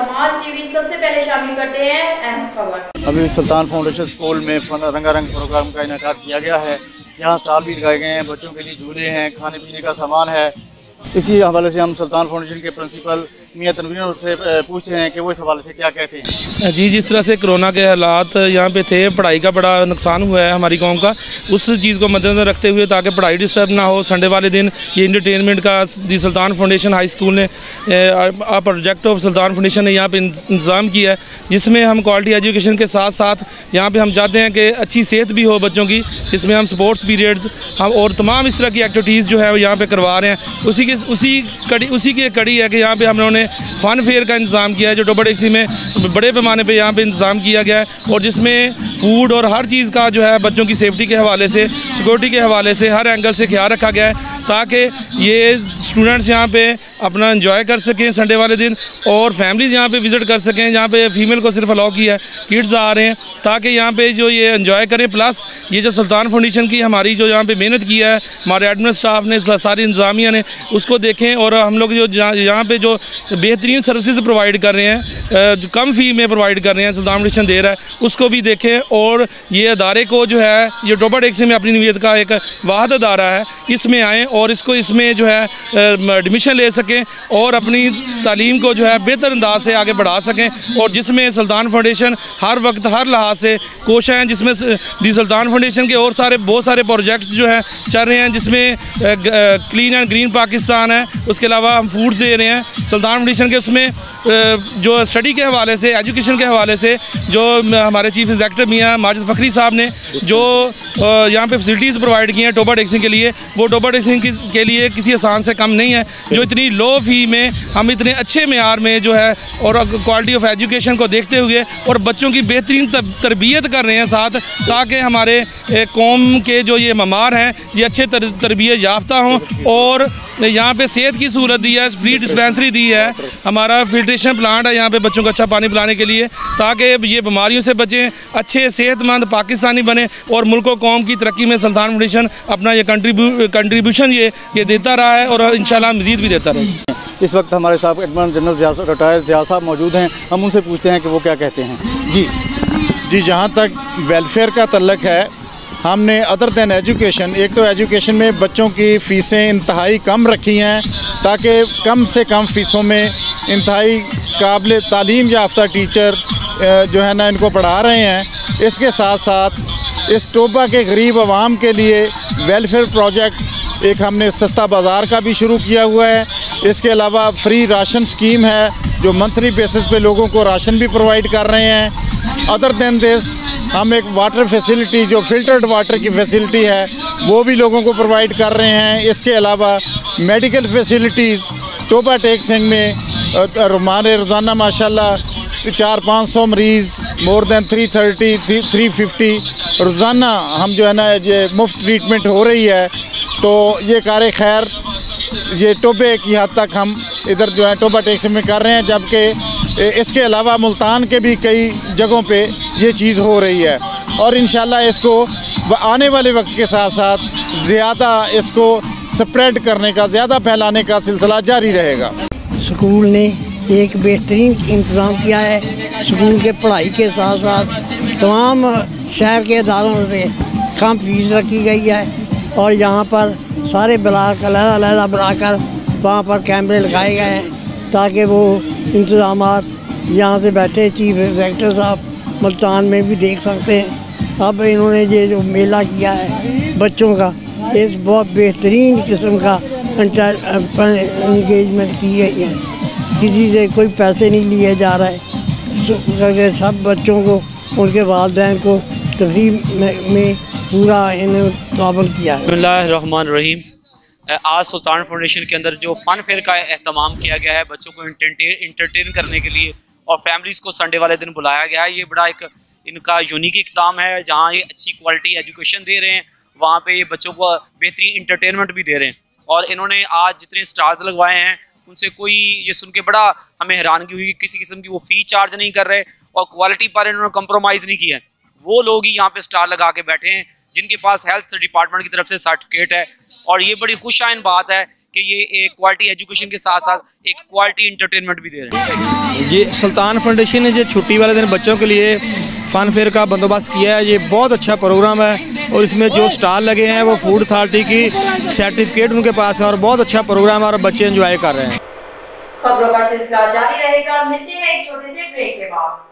समाज टीवी सबसे पहले शामिल करते हैं अहम खबर। अभी सुल्तान फाउंडेशन स्कूल में रंगारंग प्रोग्राम का इनेकाद किया गया है। यहाँ स्टॉल भी लगाए गए हैं, बच्चों के लिए झूले हैं, खाने पीने का सामान है। इसी हवाले से हम सुल्तान फाउंडेशन के प्रिंसिपल मियां तनवीर से पूछते हैं कि वो इस हवाले से क्या कहते हैं। जी, जिस तरह से कोरोना के हालात यहाँ पे थे, पढ़ाई का बड़ा नुकसान हुआ है हमारी कौम का, उस चीज़ को मद्देनजर रखते हुए ताकि पढ़ाई डिस्टर्ब ना हो, संडे वाले दिन ये इंटरटेनमेंट का दी सुल्तान फाउंडेशन हाई स्कूल ने प्रोजेक्ट ऑफ सुल्तान फाउंडेशन ने यहाँ पे इंतज़ाम किया है, जिसमें हम क्वालिटी एजुकेशन के साथ साथ यहाँ पर हम चाहते हैं कि अच्छी सेहत भी हो बच्चों की, जिसमें हम स्पोर्ट्स पीरियड्स हम और तमाम इस तरह की एक्टिविटीज़ जो है वो यहाँ पर करवा रहे हैं। उसी की कड़ी है कि यहाँ पर हम लोगों ने फ़न फेयर का इंतज़ाम किया है, जो टोबाडेक्सी में बड़े पैमाने पे यहाँ पे इंतज़ाम किया गया है, और जिसमें फ़ूड और हर चीज़ का जो है बच्चों की सेफ्टी के हवाले से, सिक्योरिटी के हवाले से हर एंगल से ख्याल रखा गया है, ताकि ये स्टूडेंट्स यहाँ पे अपना एंजॉय कर सकें संडे वाले दिन, और फैमिलीज़ यहाँ पे विज़िट कर सकें। यहाँ पे फ़ीमेल को सिर्फ अलाउ किया है, किड्स आ रहे हैं ताकि यहाँ पे जो ये एंजॉय करें। प्लस ये जो सुल्तान फाउंडेशन की हमारी जो यहाँ पे मेहनत की है, हमारे एडमिन स्टाफ ने, सारी इंतज़ामिया ने, उसको देखें, और हम लोग जो यहाँ पे जो बेहतरीन सर्विसेज प्रोवाइड कर रहे हैं, जो कम फ़ी में प्रोवाइड कर रहे हैं, सुल्तान फाउंडेशन दे रहा है, उसको भी देखें। और ये अदारे को जो है, ये टोबाडेक्सी में अपनी नवीयत का एक वाहद अदारा है, इसमें आएँ और इसमें जो है एडमिशन ले सकें और अपनी तालीम को जो है बेहतर अंदाज से आगे बढ़ा सकें, और जिसमें सुल्तान फाउंडेशन हर वक्त हर लिहाज से कोशिश हैं, जिसमें दी सुल्तान फाउंडेशन के और बहुत सारे प्रोजेक्ट्स जो हैं चल रहे हैं, जिसमें क्लीन एंड ग्रीन पाकिस्तान है, उसके अलावा हम फूड्स दे रहे हैं सुल्तान फाउंडेशन के। उसमें जो स्टडी के हवाले से, एजुकेशन के हवाले से, जो हमारे चीफ एग्जीक्यूटिव मियां माजिद फ़खरी साहब ने जो यहाँ पे फैसिलिटीज़ प्रोवाइड की हैं टोबाडेक्सी के लिए, वो टोबाडेक्सी के लिए किसी आसान से कम नहीं है, जो इतनी लो फ़ी में हम इतने अच्छे मेयार में जो है और क्वालिटी ऑफ एजुकेशन को देखते हुए और बच्चों की बेहतरीन तरबियत कर रहे हैं साथ, ताकि हमारे कौम के जो ये ममार हैं ये अच्छे तरबियत याफ्ता हों। और यहाँ पे सेहत की सहूलत दी है, फ्री डिस्पेंसरी दी है, हमारा फिल्ट्रेशन प्लांट है यहाँ पे बच्चों को अच्छा पानी पिलाने के लिए, ताकि ये बीमारियों से बचें, अच्छे सेहतमंद पाकिस्तानी बने, और मुल्क और कौम की तरक्की में सुल्तान फाउंडेशन अपना ये कंट्रीब्यूशन ये देता रहा है, और इंशाल्लाह मज़ीद भी देता रहेगा। इस वक्त हमारे साथ एडमिरल जनरल रिटायर्ड ज़िया साहब मौजूद हैं, हम उनसे पूछते हैं कि वो क्या कहते हैं। जी, जहाँ तक वेलफेयर का तल्लक है, हमने अदर दैन एजुकेशन, एक तो एजुकेशन में बच्चों की फ़ीसें इंतहाई कम रखी हैं, ताकि कम से कम फ़ीसों में इंतहाई काबिल तालीम याफ्ता टीचर जो है ना इनको पढ़ा रहे हैं। इसके साथ साथ इस टोबा के गरीब आवाम के लिए वेलफेयर प्रोजेक्ट एक हमने सस्ता बाज़ार का भी शुरू किया हुआ है। इसके अलावा फ्री राशन स्कीम है, जो मंथली बेसिस पे लोगों को राशन भी प्रोवाइड कर रहे हैं। अदर दैन दिस हम एक वाटर फैसिलिटी, जो फ़िल्टर्ड वाटर की फैसिलिटी है, वो भी लोगों को प्रोवाइड कर रहे हैं। इसके अलावा मेडिकल फैसिलिटीज़ टोबाडेक्सी में हमारे रोज़ाना माशाल्लाह 400-500 मरीज़, मोर दैन 350 रोज़ाना हम जो है ना ये मुफ्त ट्रीटमेंट हो रही है। तो ये कार खैर ये टोबे की हद तक हम इधर जो है टोबाडेक्सी में कर रहे हैं, जबकि इसके अलावा मुल्तान के भी कई जगहों पे ये चीज़ हो रही है, और इंशाल्लाह इसको आने वाले वक्त के साथ साथ ज़्यादा इसको स्प्रेड करने का, ज़्यादा फैलाने का सिलसिला जारी रहेगा। स्कूल ने एक बेहतरीन इंतज़ाम किया है। स्कूल के पढ़ाई के साथ साथ तमाम शहर के इदारों से कम फीस रखी गई है, और यहाँ पर सारे ब्लॉक अलग-अलग बनाकर वहाँ पर कैमरे लगाए गए हैं, ताकि वो इंतज़ामात यहाँ से बैठे चीफ एग्जीक्यूटिव साहब मुल्तान में भी देख सकते हैं। अब इन्होंने ये जो मेला किया है बच्चों का, इस बहुत बेहतरीन किस्म का इंगेजमेंट की गई है, किसी से कोई पैसे नहीं लिए जा रहे, सब बच्चों को, उनके वालिदैन को तफरीह में पूरा इन्हें ताबन किया है। बिस्मिल्लाहिर्रहमानिर्रहीम। आज सुल्तान फाउंडेशन के अंदर जो फ़न फेयर का एहतमाम किया गया है बच्चों को इंटरटेन करने के लिए, और फैमिलीज़ को संडे वाले दिन बुलाया गया है, ये बड़ा एक इनका यूनिक इक़दाम है, जहाँ ये अच्छी क्वालिटी एजुकेशन दे रहे हैं, वहाँ पे ये बच्चों को बेहतरीन इंटरटेनमेंट भी दे रहे हैं। और इन्होंने आज जितने स्टाल्स लगवाए हैं उनसे कोई ये सुन के बड़ा हमें हैरानगी हुई कि किसी किस्म की वो फ़ी चार्ज नहीं कर रहे, और क्वालिटी पर इन्होंने कंप्रोमाइज़ नहीं किया है। वो लोग ही यहाँ पे स्टाल लगा के बैठे हैं जिनके पास हेल्थ डिपार्टमेंट की तरफ से सर्टिफिकेट है, और ये बड़ी खुश आइन बात है कि ये एक क्वालिटी एजुकेशन के साथ साथ एक क्वालिटी इंटरटेनमेंट भी दे रहे हैं। ये सुल्तान फाउंडेशन ने जो छुट्टी वाले दिन बच्चों के लिए फ़न फेयर का बंदोबस्त किया है, ये बहुत अच्छा प्रोग्राम है और इसमें जो स्टॉल लगे हैं वो फूड अथॉरिटी की सर्टिफिकेट उनके पास है और बहुत अच्छा प्रोग्राम है और बच्चे एंजॉय कर रहे हैं। खबरों का सिलसिला जारी रहेगा, मिलते हैं एक छोटे से ब्रेक के बाद।